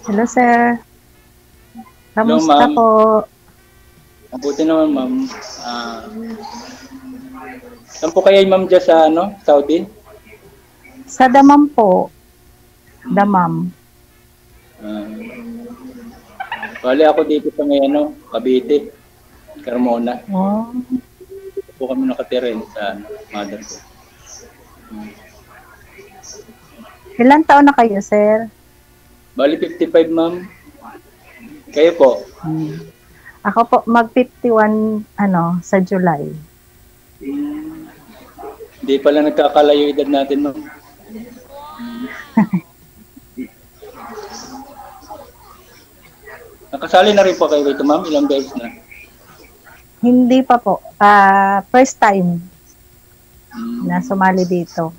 Hello, sir. Hello, Kamusta ma'am. po? Mabuti naman, ma'am. Ah, saan po kayo, ma'am, dyan sa Saudi? Sa Damam po. Damam. Hmm. Ah, bali ako dito sa may Cavite, Carmona. Oh. Dito po kami nakatira sa mother ko. Hmm. Ilan taon na kayo, sir? Bali 55, ma'am. Kayo po? Hmm. Ako po, mag-51, sa July. Hindi pala nagkakalayo edad natin, ma'am. Nakasali na rin po kayo dito, ma'am. Ilang beses na? Hindi pa po. First time Hmm. na sumali dito.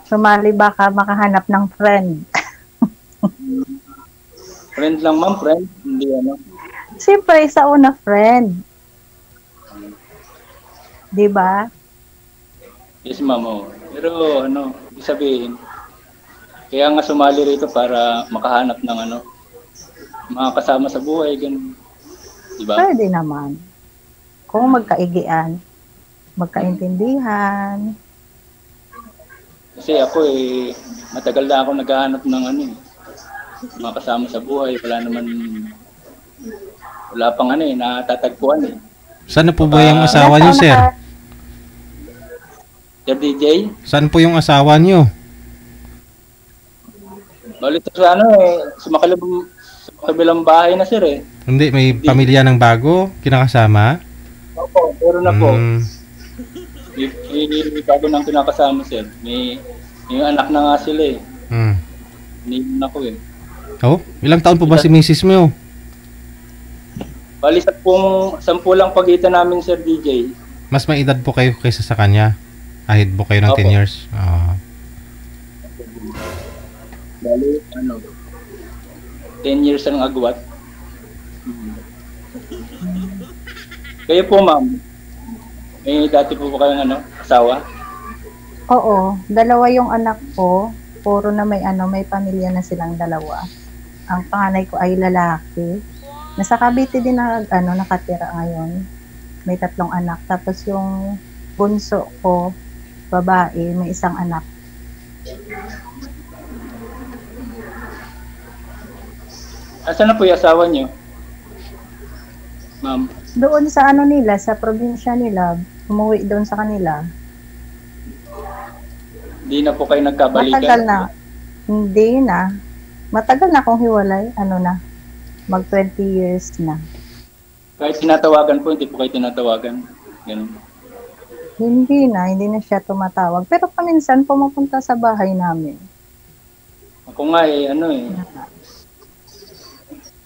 Sumali baka makahanap ng friend. Friend lang, ma'am. Friend. Hindi Siyempre, sa una, friend. Di ba? Yes, ma'am. Oh. Pero ibig sabihin, kaya nga sumali rito para makahanap ng mga kasama sa buhay, ganun. Diba? Pwede naman. Kung magkaigian, magkaintindihan. Kasi ako matagal na ako naghahanap ng mga kasama sa buhay. Wala pang natatagpuan eh. Saan na po ba yung Baka, Ilan asawa niyo, taon na sir? ka? Sir DJ, Saan po yung asawa niyo? balik sa sa makabilang bahay na sir eh. Hindi, may Hindi. pamilya ng bago, kinakasama? Opo, meron na po. Hmm, May bago nang kinakasama sir. May anak na nga sila eh. hmm. Iniwan ako eh. Oh, ilang taon po ba si Mrs. mo? Bali, sampu lang pagitan namin, Sir DJ. Mas may edad po kayo kaysa sa kanya? Ahid po kayo ng 10 Opo. years? Ah. Bali, 10 years ang agwat. Kayo po, ma'am. May dati po ba kayong asawa? Oo, dalawa yung anak ko. Puro na may pamilya na silang dalawa. Ang panganay ko ay lalaki. Nasa Cavite din nakatira ngayon. May 3 anak. Tapos yung bunso ko, babae, may 1 anak. Asan na po yung asawa niyo? Ma'am. Doon sa nila, sa probinsya nila, umuwi doon sa kanila. Hindi na po kayo nagkabalikan? Matagal na. Hindi na. Matagal na akong hiwalay. Mag 20 years na. Kahit tinatawagan po, hindi po kayo tinatawagan. Ganun. Hindi na siya tumatawag. Pero paminsan pumupunta sa bahay namin. Ako nga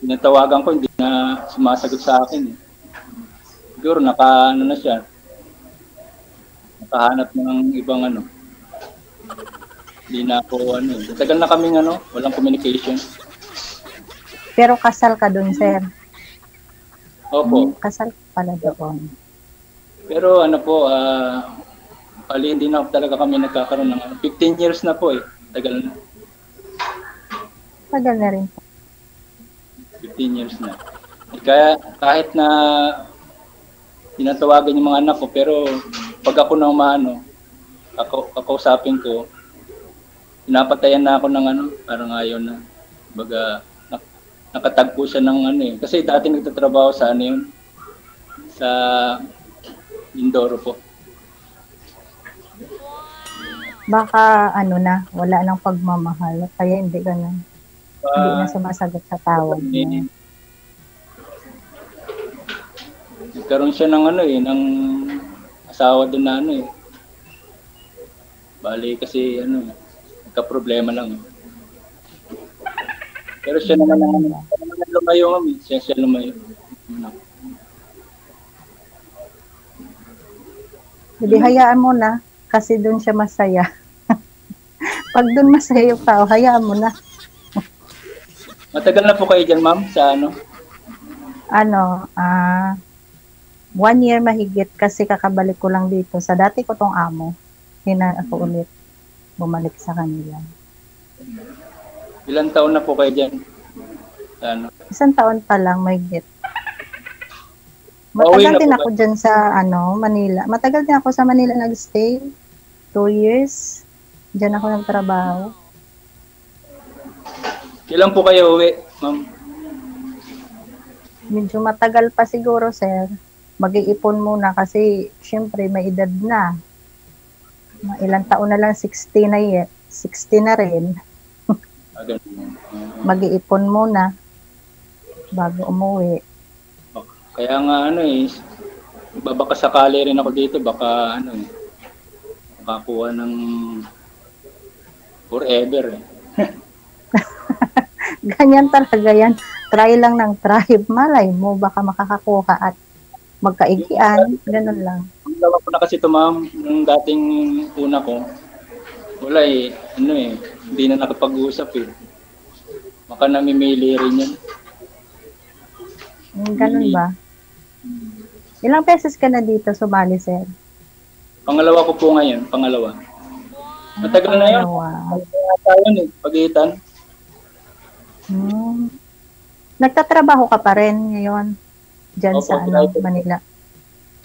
tinatawagan ko, hindi na sumasagot sa akin eh. Siguro na siya. Nakahanap ng ibang Hindi na ako Tagal na kaming walang communication. Pero kasal ka doon, sir. Opo. Kasal ka pala doon. Pero hindi na talaga kami nagkakaroon ng 15 years na po eh. Tagal na. Tagal na rin. 15 years na. Kaya kahit na tinatawagan yung mga anak ko, pero pag ako nang kakausapin ko, pinapatayan na ako ng parang ayaw na. Baga, nakatagpo siya ng Kasi dati nagtatrabaho sa yun, sa Mindoro po. Baka wala nang pagmamahal. Kaya hindi ganun. Hindi na sumasagot sa tawag niya. Nagkaroon siya ng ng asawa doon na Bali kasi nagka-problema lang. Pero siya naman lumayo kami. Siya lumayo. Hindi, hayaan mo na. Kasi doon siya masaya. Pag doon masaya yung tao, hayaan mo na. Matagal na po kayo dyan, ma'am, sa 1 year mahigit kasi kakabalik ko lang dito. Sa dati ko tong amo. Ako ulit bumalik sa kanila. Ilang taon na po kayo dyan? Ano? 1 taon pa lang, may git. Pauwi Matagal na din po ako dyan sa Manila. Matagal din ako sa Manila nag-stay. 2 years. Diyan ako nagtrabaho. Kailan po kayo uwi, ma'am? Medyo matagal pa siguro, sir. Mag-iipon muna kasi syempre may edad na. Mga ilang taon na lang, 60 na 60 na rin. Ganun. Mag-iipon muna bago umuwi. Kaya nga baka sakali rin ako dito, baka makakuha ng forever. Ganyan talaga yan. Try lang ng try. Malay mo, baka makakakuha at magkaigian. Ganun lang. Ang gawa ko na kasi ito, ma'am, nung dating una ko, wala hindi na nakapag-usap eh. Baka namimili rin yan. Ganun ba? Ilang beses ka na dito sumali, sir? Pangalawa ko po ngayon, pangalawa. Matagal na yun. Wow. Tayo pagitan. Nagtatrabaho ka pa rin ngayon dyan Opo, sa driver. Manila?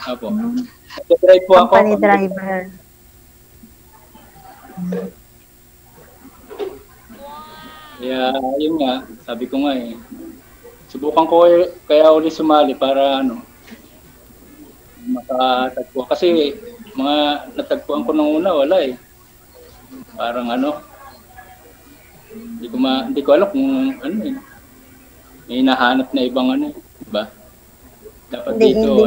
Opo. Nag-drive po ako. Company driver. Kaya, yun nga, sabi ko nga subukan ko kaya uli sumali para makatagpo. Kasi mga natagpuan ko nung una, wala eh. Parang hindi ko alam kung may hinahanap na ibang diba? Dapat dito.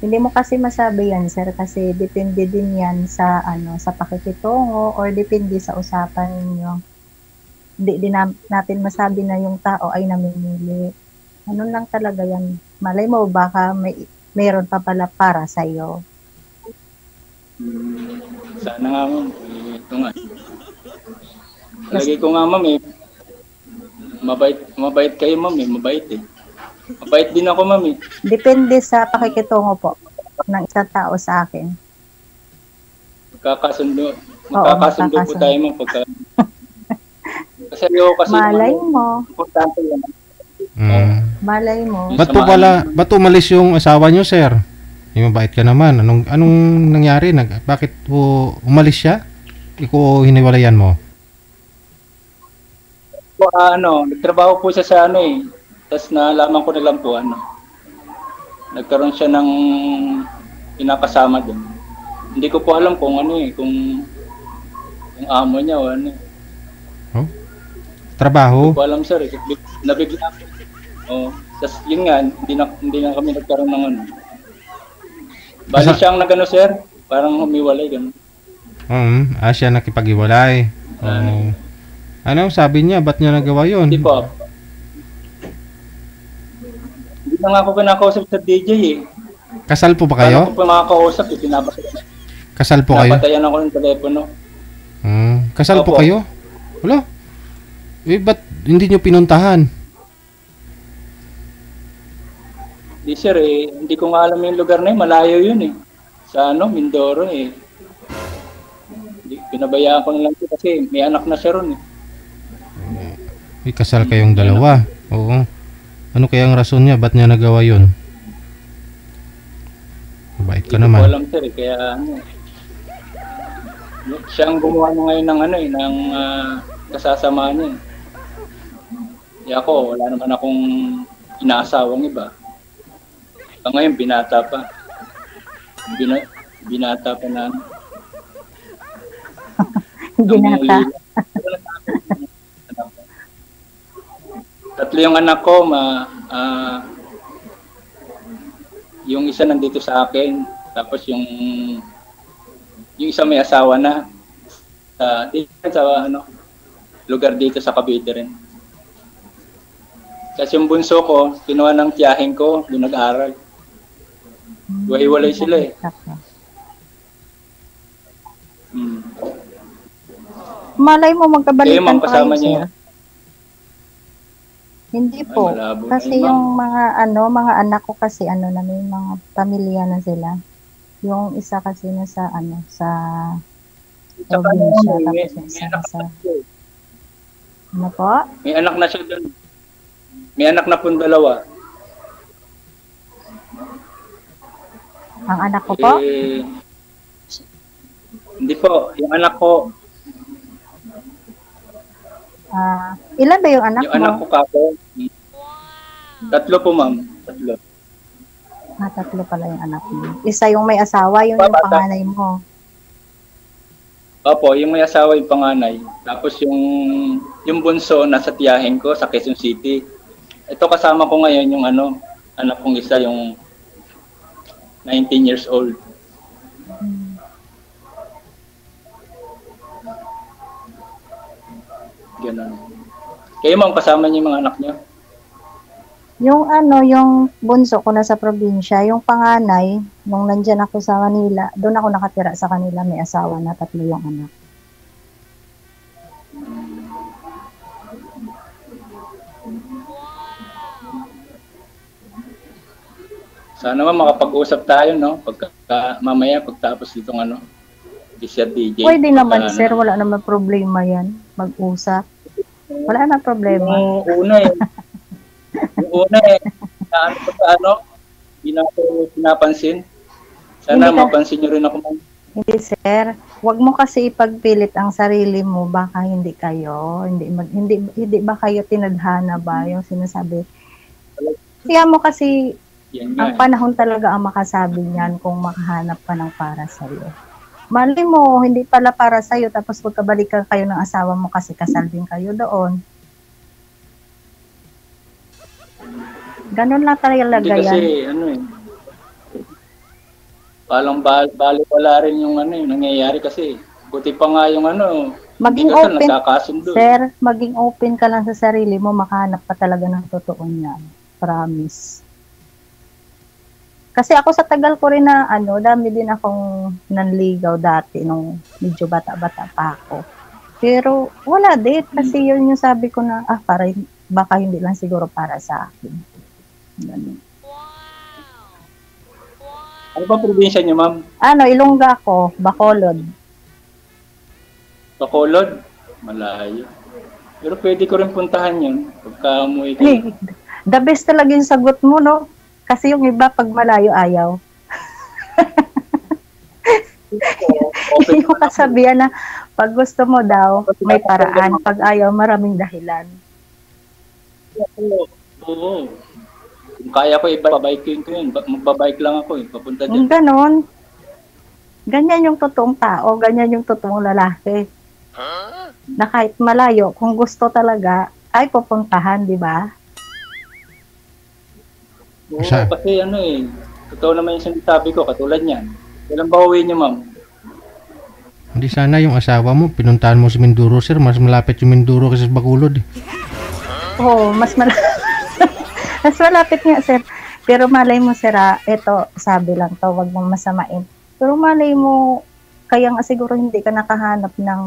Hindi mo kasi masabi yan, sir, kasi depende din yan sa sa pakikitungo or depende sa usapan ninyo. Hindi din natin masabi na yung tao ay namimili. Ano lang talaga yan. Malay mo, baka mayroon pa pala para sa'yo. Sana nga, ma'am. Ito nga. Lagi ko nga, ma'am, mabait kayo, ma'am, mabait eh. Mabait din ako, ma'am eh. Depende sa pakikitungo po ng isang tao sa akin. Magkakasundo magkakasundo. po tayo, ma'am, pagka... Kasi Malay mo. Importante yan. Malay mo. Ba't umalis yung asawa nyo, sir? Mabait ka naman. Anong nangyari? Bakit po umalis siya? Ikaw hiniwalayan mo? Nagtrabaho po siya sa Tapos nalaman ko na lang po nagkaroon siya ng pinakasama doon. Hindi ko po alam kung kung yung amo niya o Oh? Trabaho? Hindi ko alam, sir. Nabigla. Tapos yun nga, hindi na kami nagkaroon ng Bali siyang sir. Parang humiwalay, gano'n. Siya nakipag-iwalay. Ano sabi niya? Ba't niya nagawa yun? Hindi po. Hindi na nga ako kinakausap sa DJ eh. Kasal po ba kayo? Paano ko pa makakausap eh? Kasal po kayo? Pinapatayan ako ng telepono. Kasal po Opo. kayo? Wala. Ba't hindi nyo pinuntahan? Di sir hindi ko nga alam yung lugar na yun. Malayo yun eh. Sa Mindoro eh. Pinabayaan ko na lang kasi may anak na siya ron eh. Kasal kayong dalawa. Oo. Ano kaya ang rason niya? Ba't niya nagawa yun? Mabait ka Hindi naman. ko alam sir kaya siyang gumawa na ngayon ng ng kasasama niya. Ako, wala naman akong inaasawang iba. Ngayon, binata pa. Binata pa na. Binata. Tatlo yung anak ko, yung isa nandito sa akin, tapos yung isa may asawa na. Sa lugar dito sa Cavite rin. Kasi yung bunso ko, kinuha ng tiyahin ko, doon nag-aaral. Hiwalay sila eh. Malay mo magkabalikan ma'am, pa kasama kayo, niya sir. Hindi po. malabo. Kasi yung mga anak ko kasi na may mga pamilya na sila. Yung isa kasi na sa sa probinsya, tapos yung isa na sa Ano po? May anak na siya doon. May anak na pong dalawa. Ang anak ko po? Hindi po. Yung anak ko, Ilan ba yung anak yung anak ko mo? kako. Tatlo po, ma'am. Tatlo. Tatlo pala yung anak mo. Isa yung may asawa, yun yung Bata. panganay mo. Opo, yung may asawa yung panganay. Tapos yung bunso nasa tiyahin ko sa Quezon City. Ito kasama ko ngayon yung anak kong isa, yung 19 years old. Ganun. Kayo, ma'am, kasama niyo yung mga anak niyo? Yung bunso ko nasa probinsya, yung panganay, nung nandyan ako sa Manila, doon ako nakatira sa kanila, may asawa na, 3 yung anak. Sana naman makapag-usap tayo, no? Mamaya, pagtapos itong DJ. Pwede naman, sir, wala naman problema yan, mag-usap. Wala na problema. Yung una hindi na ako pinapansin. Sana Hindi ka- mapansin niyo rin ako, ma'am. Hindi, sir. Huwag mo kasi ipagpilit ang sarili mo, baka hindi kayo, hindi ba kayo tinadhana ba yung sinasabi. Kaya mo kasi Yan ang nga. panahon talaga ang makasabi niyan kung makahanap ka ng para sa'yo. Mali mo, hindi pala para sa'yo, tapos pagkabalikan kayo ng asawa mo kasi kasal din kayo doon. Ganun lang talaga Hindi kasi, yan. palang bali wala rin yung yung nangyayari kasi. Buti pa nga yung Maging hindi kasal, open, nagkakasundo. sir, maging open ka lang sa sarili mo, makahanap ka talaga ng totoo niyan. Promise. Kasi ako sa tagal ko rin na dami din akong nanligaw dati nung medyo bata-bata pa ako. Pero wala din kasi yun yung sabi ko na baka hindi lang siguro para sa akin. Ganun. Ano ba probinsya niyo, ma'am? Ilongga ko, Bacolod. Bacolod? Malayo. Pero pwede ko rin puntahan yun pagka umuwi kayo. Hey, the best talaga yung sagot mo, no? Kasi yung iba pag malayo ayaw. Open Yung kasabihan na pag gusto mo daw, may paraan. Pag ayaw, maraming dahilan. Oo. Kung kaya ko, ipabiking ko yun. Magbabike lang ako papunta Yung dyan. ganon. Ganyan yung totoong tao, ganyan yung totoong lalaki. Na kahit malayo, kung gusto talaga, ay pupuntahan, di ba? Oo, kasi totoo naman yung sinasabi ko, katulad niyan. Kailan ba uwi niyo, ma'am? Hindi sana yung asawa mo, pinuntahan mo si Mindoro, sir. Mas malapit yung Mindoro kasi sa Bacolod. Oo, mas malapit nga, sir. Pero malay mo, sir, ito, sabi lang to, wag mong masamain. Pero malay mo, kaya nga siguro hindi ka nakahanap ng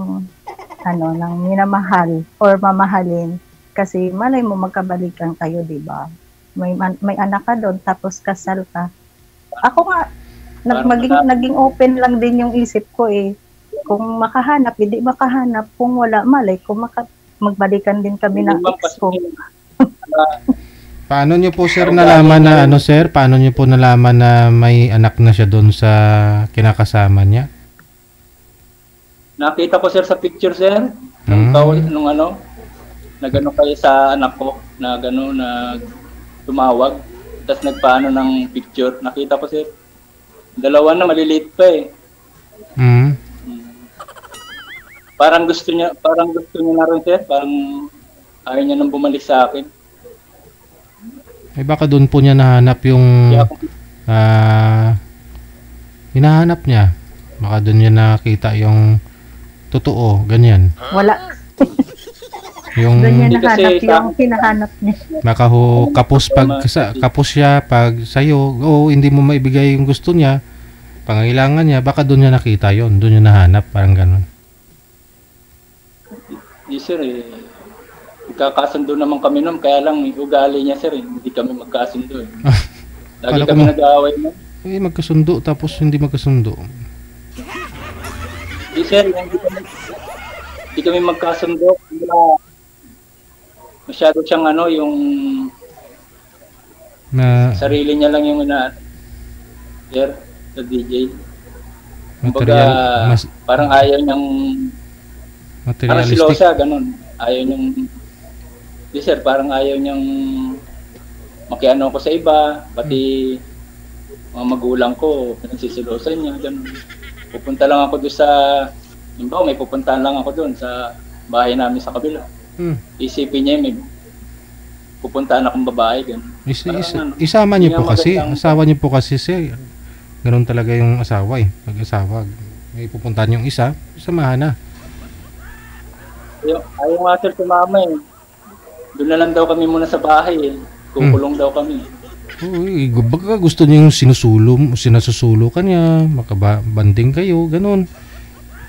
ng minamahal or mamahalin. Kasi malay mo, magkabalikan kayo, di ba? May anak ka doon, tapos kasal ka. Ako nga, naging open lang din yung isip ko eh. Kung makahanap, hindi makahanap. Kung wala, malay, kung magbalikan din kami ng ex ko. Paano nyo po, sir, nalaman na sir? Paano nyo po nalaman na may anak na siya doon sa kinakasama niya? Nakita ko, sir, sa picture, sir. Nagano kayo sa anak ko, na tumawag. Tapos nagpaano ng picture. Nakita ko, sir. Dalawa na, maliliit pa eh. Parang gusto niya na rin, sir. Parang ayaw niya nang bumalik sa akin. Eh baka doon po niya nahanap yung hinahanap niya. Baka doon niya nakita yung totoo, ganyan. Wala. Yung Doon niya Hindi kasi nahanap yung hinahanap niya. baka kapos siya pag sa'yo, hindi mo maibigay yung gusto niya, pangailangan niya, baka doon niya nakita yon, doon niya nahanap, parang ganun. Yes, sir, magkakasundo naman kami nun, kaya lang ugali niya, sir, hindi kami magkasundo eh. Lagi Akala ko kami nag-aaway na. Magkasundo tapos hindi magkasundo. Yes, sir, hindi kami magkasundo. masyado siyang ano, yung Na sarili niya lang yung sir, sa DJ. Kumbaga, material, parang ayaw niyang, parang materialistic. silosa, ganun. Ayaw niyang, di sir, parang ayaw niyang makiano ko sa iba, pati mga magulang ko, pinagsisilosan niya, ganun. Pupunta lang ako doon sa, may pupuntahan lang ako doon sa bahay namin sa kabila. Isipin niya, may pupuntahan akong babae, ganun. Isama niyo po kasi, asawa niyo po kasi sir. Ganun talaga yung asawa eh. Pag-asawa, may pupuntahan yung isa, samahan na. Ayaw nga sir sumama eh. Doon na lang daw kami muna sa bahay eh. Kukulong daw kami. Uy, baka gusto niya yung sinasusulo ka niya, makabanding kayo, ganun.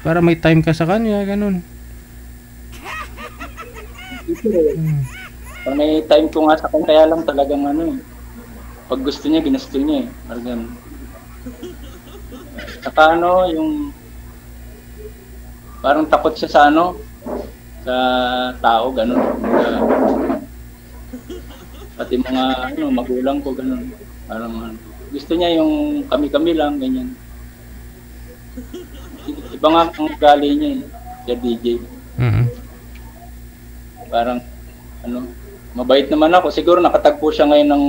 Para may time ka sa kanya, ganun. Pag may time ko nga sa kanya, kaya lang talagang ano eh. Pag gusto niya, ginusto niya eh. Parang saka ano, yung parang takot siya sa ano, sa tao, ganun. Pati mga ano, magulang ko, ganun. Parang gusto niya yung kami-kami lang, ganyan. Iba nga ang ugali niya eh, sa DJ. Parang ano, mabait naman ako. Siguro nakatagpo siya ngayon ng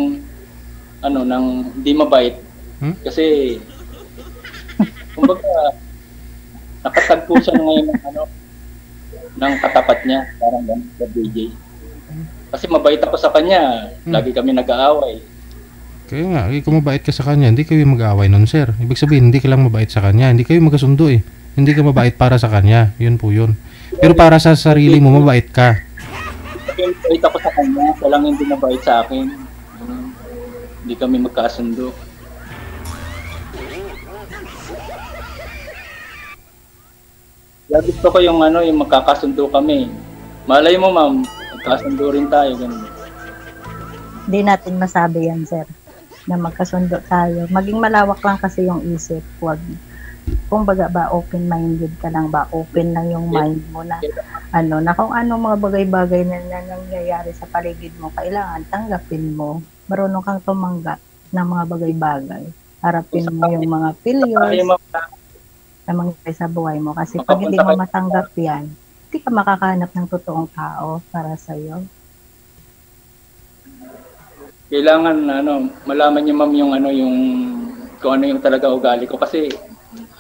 ano, ng hindi mabait. Kasi kumbaga nakatagpo siya ngayon ng ano, ng katapat niya, parang ganun sa DJ. Kasi mabait ako sa kanya, lagi kami nag-aaway. Kaya nga, kung mabait ka sa kanya, hindi kayo mag-aaway nun, sir. Ibig sabihin, hindi ka lang mabait sa kanya, hindi kayo magkasundo eh. Hindi ka mabait para sa kanya, yun po yun. Pero para sa sarili mo, mabait ka. Mabait ako sa kanya, walang hindi mabait sa akin. Hindi kami magkasundo. Kaya gusto ko yung ano, yung magkakasundo kami. Malay mo ma'am, magkasundo rin tayo. Ganun. Hindi natin masabi yan, sir, na magkasundo tayo. Maging malawak lang kasi yung isip. Huwag, kung baga ba, open-minded ka lang ba? Open lang yung mind mo na, ano, na kung ano mga bagay-bagay na nangyayari sa paligid mo, kailangan tanggapin mo. Marunong kang tumanggap ng mga bagay-bagay. Harapin mo yung mga failures na mangyayari sa buhay mo. Kasi pag hindi mo matanggap yan, hindi ka makakahanap ng totoong tao para sa'yo. Kailangan ano, malaman niyo ma'am yung ano, yung kung ano yung talaga ugali ko kasi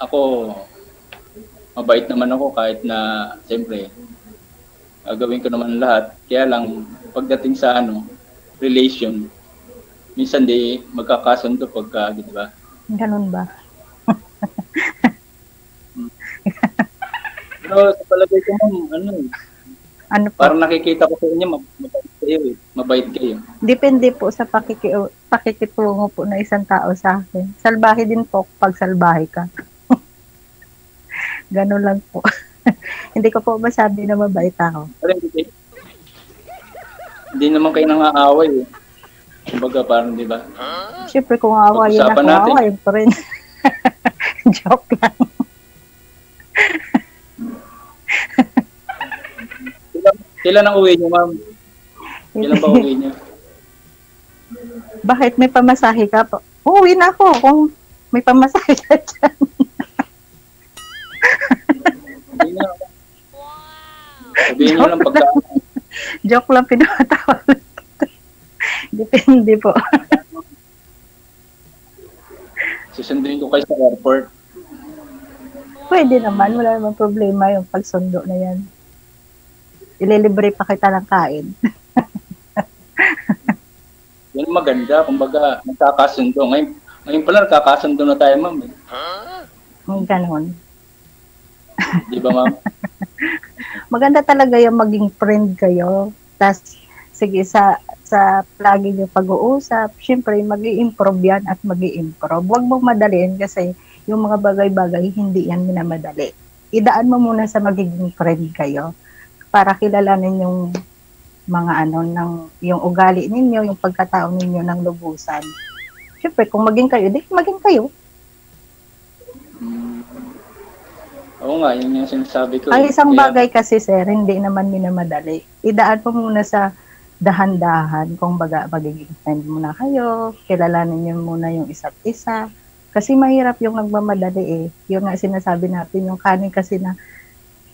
ako mabait naman ako kahit na siyempre gagawin ko naman lahat. Kaya lang pagdating sa ano, relation, minsan di magkakasundo pagka, di ba? Ganun ba? Pero sa palagay ko ma'am, Ano po? parang nakikita ko sa inyo, mabait kayo eh. Mabait kayo. Depende po sa pakikitungo po ng isang tao sa akin. Salbahe din po pag salbahe ka. Ganun lang po. Hindi ko po masabi na mabait ako. Pero hindi naman kayo nang-aaway eh. Kumbaga parang, di ba? Siyempre kung awayin ako, awayin pa rin. Joke lang. Kailan ang uwi niyo, ma'am? Kailan ba uwi niyo? Bakit may pamasahe ka po? Uwi na ako kung may pamasahe ka dyan. Sabihin niyo lang pagka... Joke lang, pinatawa lang. Depende po. Susunduin ko kayo sa airport. Pwede naman, wala namang problema yung pagsundo na yan. Ililibre pa kita ng kain. Yan maganda, kumbaga nagkakasundo. Ngayon pala nagkakasundo na tayo, ma'am. Ganon. Di ba, ma'am? Maganda talaga yung maging friend kayo. Tapos, sige, sa lagi nyo pag-uusap, syempre, mag-i-improve yan at mag-i-improve. Huwag mong madaliin kasi yung mga bagay-bagay, hindi yan minamadali. Idaan mo muna sa magiging friend kayo para kilalanin yung mga yung ugali ninyo, yung pagkatao ninyo ng lubusan. Syempre, kung maging kayo, di maging kayo. Oo nga, yun yung sinasabi ko. Ang isang bagay kasi, sir, hindi naman minamadali. Idaan mo muna sa dahan-dahan, kung baga magiging friend muna kayo, kilalanin niyo muna yung isa't isa. Kasi mahirap yung nagmamadali eh. Yung nga sinasabi natin, yung kanin kasi na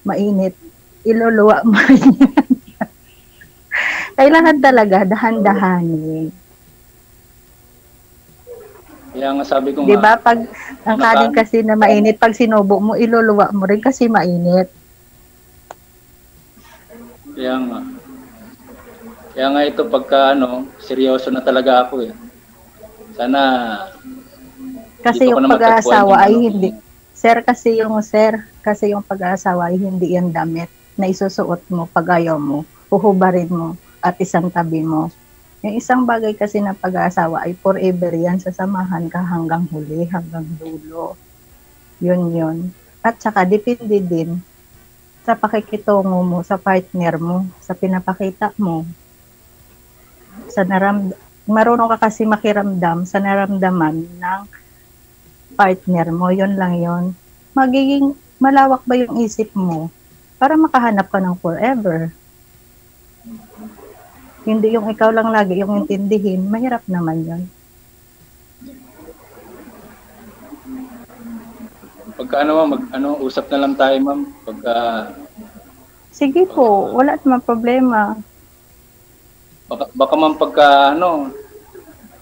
mainit, iluluwa mo rin yan. Kailangan talaga dahan-dahanin. Kaya nga sabi ko Di nga, ba? Pag ang kanin kasi na mainit, pag sinubo mo, iluluwa mo rin kasi mainit. kaya nga. Kaya nga ito pagka seryoso na talaga ako eh. Sana Kasi dito ko yung na matagpuan pag-aasawa yung ay hindi. Kasi yung pag-aasawa ay hindi yan damit na isusuot mo pag ayaw mo, huhubarin mo at isang tabi mo. Yung isang bagay kasi na pag-aasawa ay forever yan, sasamahan ka hanggang huli, hanggang dulo. Yun. At saka depende din sa pakikitungo mo, sa partner mo, sa pinapakita mo, marunong ka kasi makiramdam sa naramdaman ng partner mo, yun lang yun. Magiging malawak ba yung isip mo para makahanap ka ng forever? Hindi yung ikaw lang lagi yung intindihin, mahirap naman yun. pagka usap na lang tayo ma'am. Sige po, wala naman problema. Baka ma'am pagka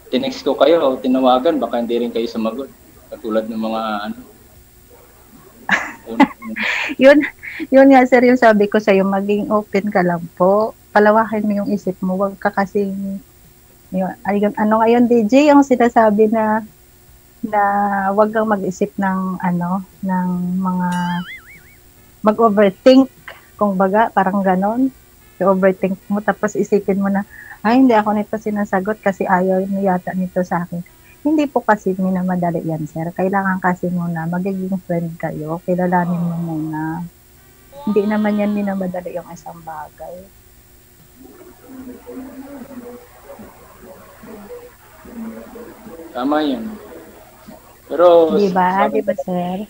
tinext ko kayo o tinawagan, baka hindi rin kayo sumagot. Katulad ng mga Yun nga sir, yung sabi ko sa'yo, maging open ka lang po. Palawakin mo yung isip mo, wag ka kasi, ano ngayon DJ, yung sinasabi na wag kang mag-isip ng ng mga mag-overthink, kung baga, parang ganon. I-overthink mo, tapos isipin mo na, ay, hindi ako nito sinasagot kasi ayaw niya yata nito sa akin. Hindi po kasi minamadali yan, sir. Kailangan kasi muna, magiging friend kayo, kilalanin mo muna. Hindi naman yan minamadali yung isang bagay. tama yun. Pero Diba, sir?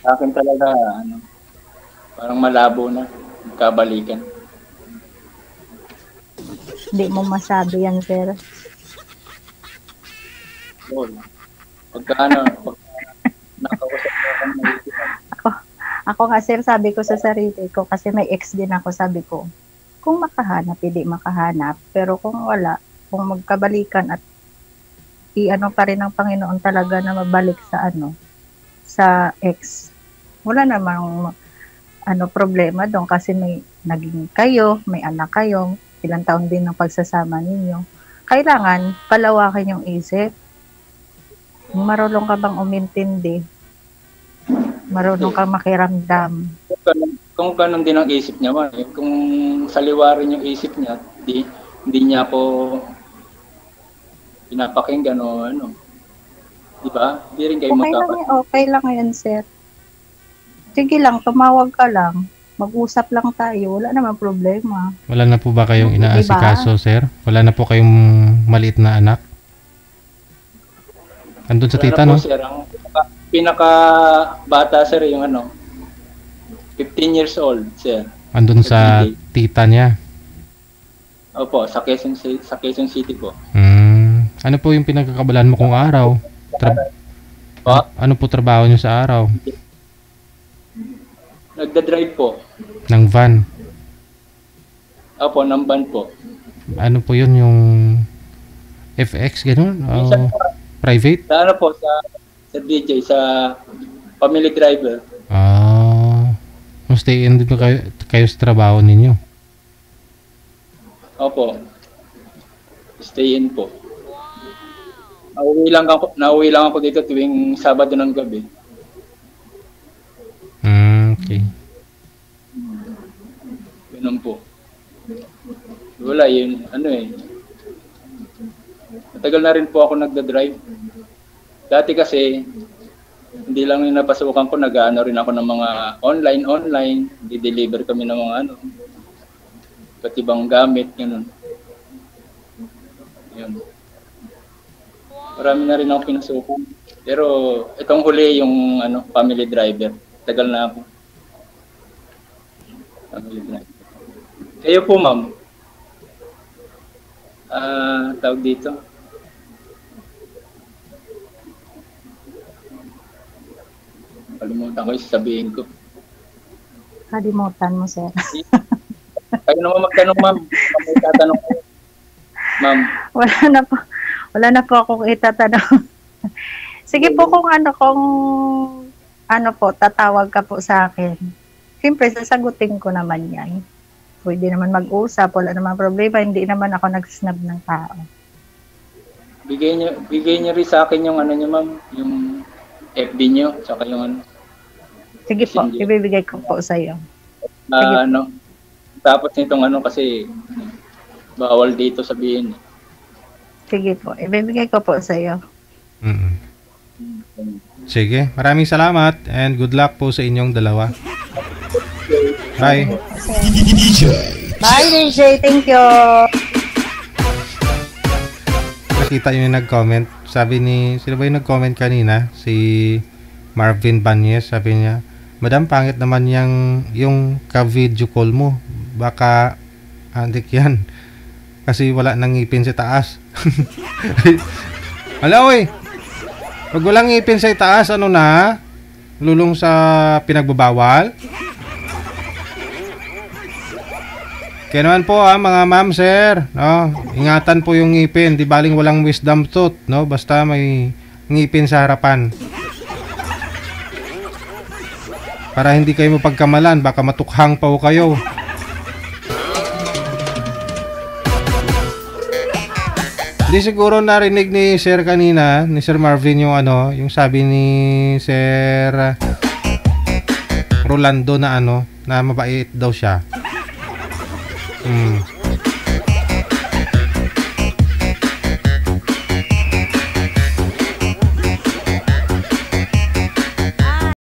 sa akin talaga, parang malabo na, magkabalikan. Hindi mo masabi yan, sir. Pagka nakausap ko Ako nga, sir, sabi ko sa sarili ko, kasi may ex din ako, sabi ko, kung makahanap, hindi makahanap. Pero kung wala, kung magkabalikan at pa rin ng Panginoon talaga na mabalik sa sa ex, wala namang problema doon kasi may naging kayo, may anak kayo, ilang taon din ng pagsasama ninyo. Kailangan palawakin yung isip. Marunong ka bang umintindi? Marunong ka makiramdam? Kung ganun din ang isip niya, kung saliwarin yung isip niya, hindi niya ako pinapakinggan o di ba? Hindi rin kayo okay lang yan, sir. Sige lang, tumawag ka lang. Mag-usap lang tayo. Wala naman problema. Wala na po ba kayong inaasikaso, sir? Wala na po kayong maliit na anak? Andun sa tita, no? Sir, ang pinaka bata, sir, yung 15 years old, sir. Andun sa tita niya? Opo, sa Quezon City po. Ano po yung pinagkakabalan mo kung araw? Ano po trabaho niyo sa araw? Nagda-drive po. Ng van? Opo, ng van po. Ano po yun, yung FX, gano'n? Private? Sa po, sa DJ, sa family driver. Stay in dito kayo sa trabaho ninyo? Opo. Stay in po. Nauwi lang ako dito tuwing Sabado ng gabi. Okay. Ganun po. Wala yun, matagal na rin po ako nagda-drive. Dati kasi, hindi lang yung napasukan ko, rin ako ng mga online, di-deliver kami ng mga iba't ibang gamit, ganun. Yun. Marami na rin ako pinasukan. Pero itong huli yung family driver. Tagal na ako. Family driver. Kayo po, ma'am, tawag dito. Kalimutan ko yung sasabihin ko. Kalimutan mo, sir. Kayo naman magtanong, ma'am. May tatanong ko. Ma'am, Wala na po akong itatanong. Sige po kung po, tatawag ka po sa akin. Siyempre, sasagutin ko naman yan. Pwede naman mag-usap, wala naman problema. Hindi naman ako nag-snub ng tao. bigay niyo rin sa akin yung ano niyo, ma'am. Yung FB niyo, saka yung ano. Sige po, Messenger. ibibigay ko po sa iyo. Ano, tapos nitong ano kasi bawal dito sabihin. Sige po, ibibigay ko po sa iyo. Mm-mm. Sige, maraming salamat and good luck po sa inyong dalawa. Bye. Bye, DJ. Thank you. Nakita nyo yung nag-comment. Sabi ni, sino ba yung nag-comment kanina? Si Marvin Banyes. Sabi niya, Madam, pangit naman yung ka-video call mo. Baka andik yan. Kasi wala nang ngipin sa taas. Hala, oy. Pag walang ngipin sa taas, ano na? Lulong sa pinagbabawal? Kaya naman po mga ma'am, sir, no? Ingatan po yung ngipin, di baling walang wisdom tooth, no? Basta may ngipin sa harapan. Para hindi kayo mapagkamalan, baka matukhang pa kayo. Hindi siguro narinig ni Sir kanina, ni Sir Marvin yung yung sabi ni Sir Rolando na na mabait daw siya.